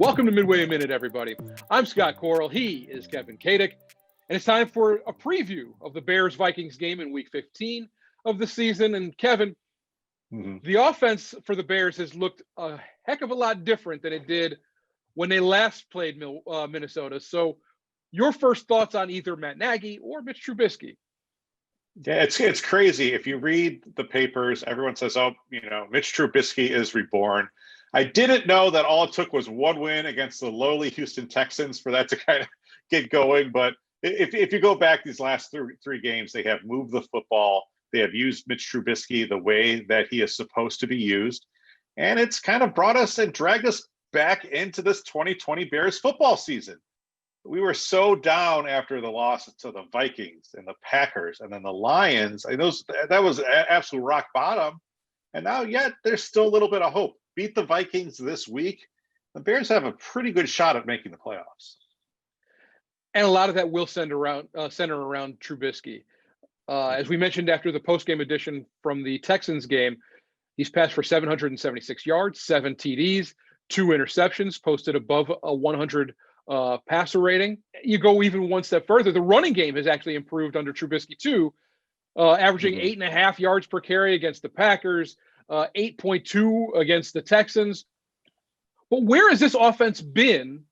Welcome to Midway a Minute, everybody. I'm Scott Coral. He is Kevin Kadick. And it's time for a preview of the Bears-Vikings game in Week 15 of the season. And Kevin, the offense for the Bears has looked a heck of a lot different than it did when they last played Minnesota. So your first thoughts on either Matt Nagy or Mitch Trubisky? Yeah, it's crazy. If you read the papers, everyone says, Mitch Trubisky is reborn. I didn't know that all it took was one win against the lowly Houston Texans for that to kind of get going. But if you go back these last three games, they have moved the football. They have used Mitch Trubisky the way that he is supposed to be used. And it's kind of brought us and dragged us back into this 2020 Bears football season. We were so down after the loss to the Vikings and the Packers and then the Lions. That was absolute rock bottom. And now yet there's still a little bit of hope. Beat the Vikings this week. The Bears have a pretty good shot at making the playoffs. And a lot of that will center around Trubisky. As we mentioned after the post-game edition from the Texans game, he's passed for 776 yards, 7 TDs, 2 interceptions, posted above a 100 passer rating. You go even one step further, the running game has actually improved under Trubisky too, averaging 8.5 yards per carry against the Packers, 8.2 against the Texans. But where has this offense been?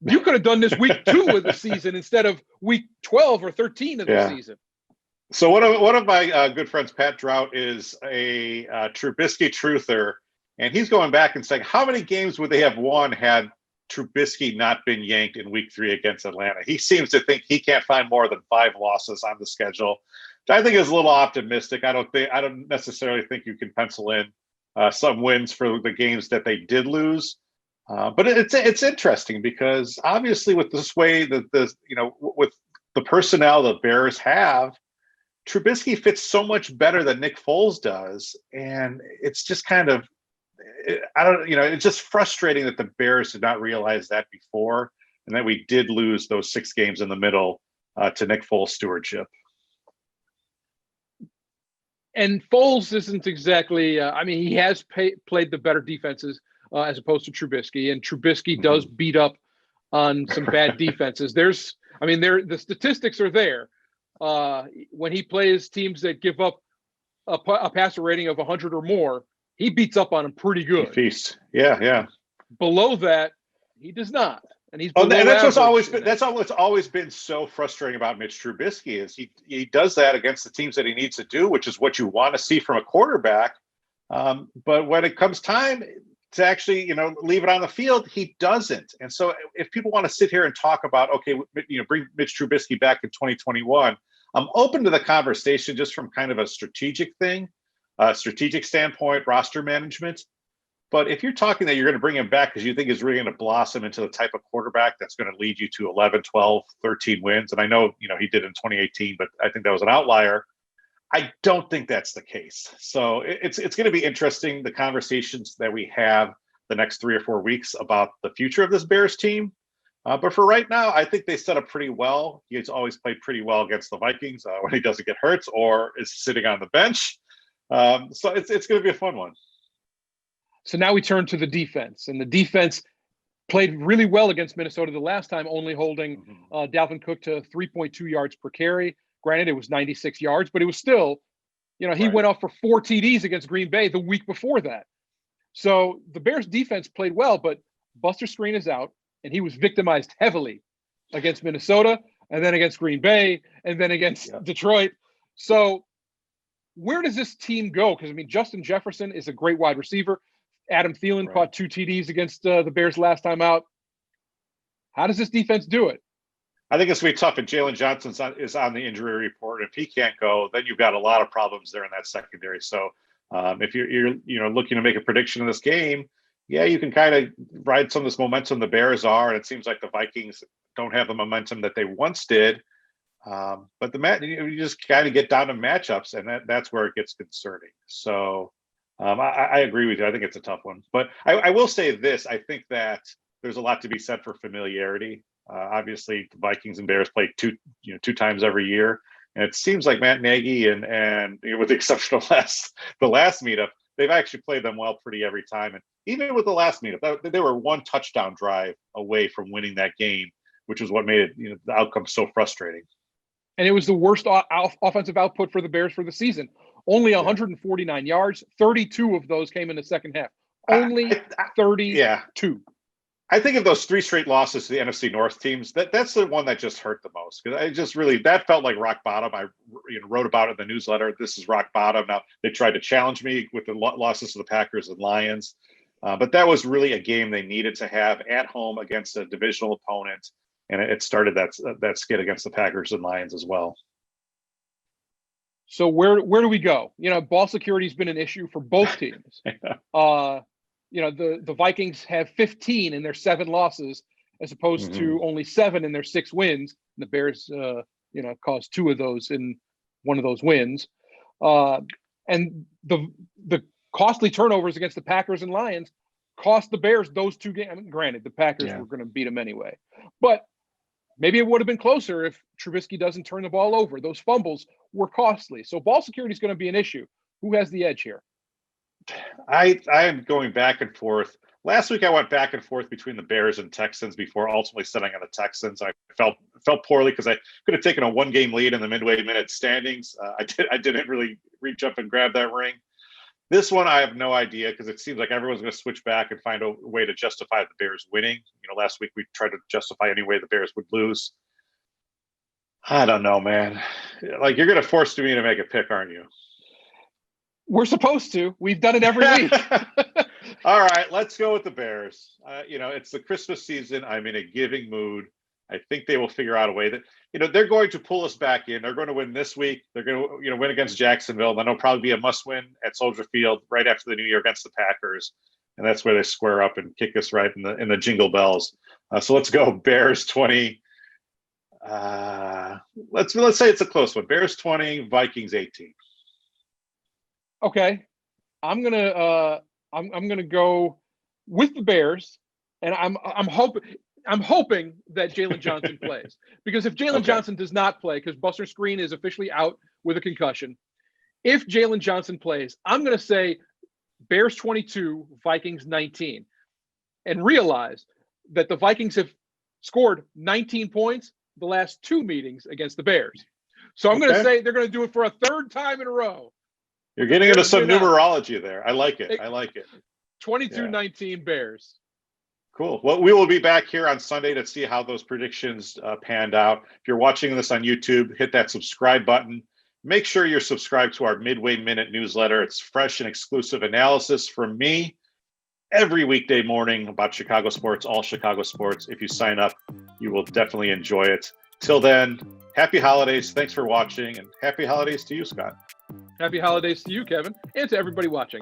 You could have done this week 2 of the season instead of week 12 or 13 of the season. So one of my good friends, Pat Drought, is a Trubisky truther, and he's going back and saying, how many games would they have won had Trubisky not been yanked in week 3 against Atlanta? He seems to think he can't find more than 5 losses on the schedule. I think is a little optimistic. I don't necessarily think you can pencil in some wins for the games that they did lose. But it's interesting because obviously with this way that with the personnel the Bears have, Trubisky fits so much better than Nick Foles does, and it's just kind of it's just frustrating that the Bears did not realize that before, and that we did lose those 6 games in the middle to Nick Foles' stewardship. And Foles isn't exactly he has played the better defenses as opposed to Trubisky, and Trubisky does beat up on some bad defenses. The statistics are there. When he plays teams that give up a passer rating of 100 or more, he beats up on them pretty good. He feasts. Yeah. Below that, he does not. And he's and that's what's always been so frustrating about Mitch Trubisky is he does that against the teams that he needs to do, which is what you want to see from a quarterback. But when it comes time to actually, leave it on the field, he doesn't. And so if people want to sit here and talk about, bring Mitch Trubisky back in 2021, I'm open to the conversation just from kind of a strategic standpoint, roster management. But if you're talking that you're going to bring him back because you think he's really going to blossom into the type of quarterback that's going to lead you to 11, 12, 13 wins, and I know, he did in 2018, but I think that was an outlier. I don't think that's the case. So it's going to be interesting, the conversations that we have the next 3 or 4 weeks about the future of this Bears team. But for right now, I think they set up pretty well. He's always played pretty well against the Vikings when he doesn't get hurt or is sitting on the bench. So it's going to be a fun one. So now we turn to the defense, and the defense played really well against Minnesota the last time, only holding Dalvin Cook to 3.2 yards per carry. Granted, it was 96 yards, but it was still, he went off for 4 TDs against Green Bay the week before that. So the Bears defense played well, but Buster Skrine is out, and he was victimized heavily against Minnesota, and then against Green Bay, and then against Detroit. So where does this team go? Because, Justin Jefferson is a great wide receiver. Adam Thielen caught 2 TDs against the Bears last time out. How does this defense do it? I think it's going to be tough. And Jalen Johnson is on the injury report. If he can't go, then you've got a lot of problems there in that secondary. So if you're looking to make a prediction in this game, you can kind of ride some of this momentum the Bears are, and it seems like the Vikings don't have the momentum that they once did. But you just kind of get down to matchups, and that's where it gets concerning. So I agree with you. I think it's a tough one. But I will say this. I think that there's a lot to be said for familiarity. Obviously, the Vikings and Bears play two times every year. And it seems like Matt Nagy and with the exception of the last meetup, they've actually played them well pretty every time. And even with the last meetup, they were one touchdown drive away from winning that game, which is what made it, the outcome so frustrating. And it was the worst offensive output for the Bears for the season. Only 149 yards, 32 of those came in the second half. Only 32. Yeah. I think of those 3 straight losses to the NFC North teams, that's the one that just hurt the most, because I just really, that felt like rock bottom. I wrote about it in the newsletter. This is rock bottom. Now they tried to challenge me with the losses to the Packers and Lions, but that was really a game they needed to have at home against a divisional opponent, and it started that skid against the Packers and Lions as well. So where do we go? Ball security has been an issue for both teams. The Vikings have 15 in their 7 losses, as opposed to only 7 in their 6 wins. And the Bears, caused 2 of those in one of those wins. And the costly turnovers against the Packers and Lions cost the Bears those 2 games. I mean, granted, the Packers were going to beat them anyway, but maybe it would have been closer if Trubisky doesn't turn the ball over. Those fumbles were costly. So ball security is going to be an issue. Who has the edge here? I am going back and forth. Last week I went back and forth between the Bears and Texans before ultimately settling on the Texans. I felt poorly because I could have taken a 1-game lead in the Midway minute standings. I didn't really reach up and grab that ring. This one I have no idea, because it seems like everyone's going to switch back and find a way to justify the Bears winning. Last week we tried to justify any way the Bears would lose. I don't know, man. Like, you're going to force me to make a pick, aren't you? We're supposed to. We've done it every week. All right, let's go with the Bears. It's the Christmas season. I'm in a giving mood. I think they will figure out a way that, they're going to pull us back in. They're going to win this week. They're going to, win against Jacksonville. Then it'll probably be a must-win at Soldier Field right after the New Year against the Packers, and that's where they square up and kick us right in the jingle bells. So let's go Bears 20. Let's say it's a close one. Bears 20, Vikings 18. Okay, I'm gonna go with the Bears, and I'm hoping that Jalen Johnson plays, because if Jalen Johnson does not play, because Buster Skrine is officially out with a concussion, if Jalen Johnson plays, I'm gonna say Bears 22, Vikings 19, and realize that the Vikings have scored 19 points the last 2 meetings against the Bears. So I'm gonna say they're gonna do it for a 3rd time in a row. You're getting into some numerology there. I like it. 22-19 Bears. Cool. Well, we will be back here on Sunday to see how those predictions panned out. If you're watching this on YouTube, hit that subscribe button. Make sure you're subscribed to our Midway Minute newsletter. It's fresh and exclusive analysis from me every weekday morning about Chicago sports, all Chicago sports. If you sign up, you will definitely enjoy it. Till then, happy holidays. Thanks for watching, and happy holidays to you, Scott. Happy holidays to you, Kevin, and to everybody watching.